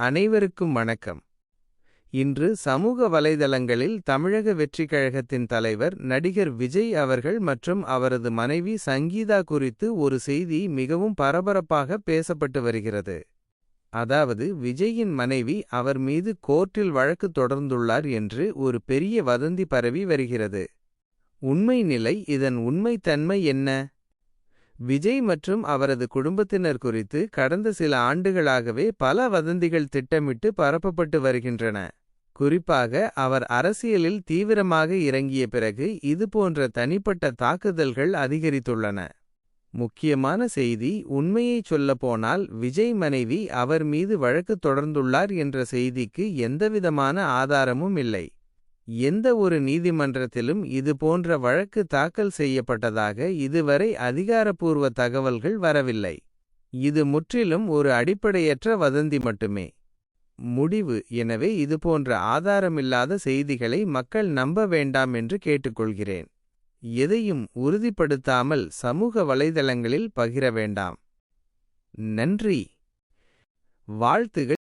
அனைவருக்கும் வணக்கம். இன்று சமூக வலைதளங்களில் தமிழக வெற்றிக் கழகத்தின் தலைவர் நடிகர் விஜய் அவர்கள் மற்றும் அவரது மனைவி சங்கீதா குறித்து ஒரு செய்தி மிகவும் பரபரப்பாக பேசப்பட்டு வருகிறது. அதாவது விஜயின் மனைவி அவர் மீது கோர்ட்டில் வழக்கு தொடர்ந்துள்ளார் என்று ஒரு பெரிய வதந்தி பரவி வருகிறது. உண்மை நிலை, இதன் உண்மைத்தன்மை என்ன? விஜய் மற்றும் அவரது குடும்பத்தினர் குறித்து கடந்த சில ஆண்டுகளாகவே பல வதந்திகள் திட்டமிட்டு பரப்பப்பட்டு வருகின்றன. குறிப்பாக அவர் அரசியலில் தீவிரமாக இறங்கிய பிறகு இதுபோன்ற தனிப்பட்ட தாக்குதல்கள் அதிகரித்துள்ளன. முக்கியமான செய்தி, உண்மையைச் சொல்லப்போனால் விஜய் மனைவி அவர் மீது வழக்கு தொடர்ந்துள்ளார் என்ற செய்திக்கு எந்தவிதமான ஆதாரமும் இல்லை. எந்த ஒரு நீதிமன்றத்திலும் இதுபோன்ற வழக்கு தாக்கல் செய்யப்பட்டதாக இதுவரை அதிகாரப்பூர்வ தகவல்கள் வரவில்லை. இது முற்றிலும் ஒரு அடிப்படையற்ற வதந்தி மட்டுமே. முடிவு: எனவே இதுபோன்ற ஆதாரமில்லாத செய்திகளை மக்கள் நம்ப வேண்டாம் என்று கேட்டுக்கொள்கிறேன். எதையும் உறுதிப்படுத்தாமல் சமூக வலைதளங்களில் பகிர வேண்டாம். நன்றி. வாழ்த்துகள்.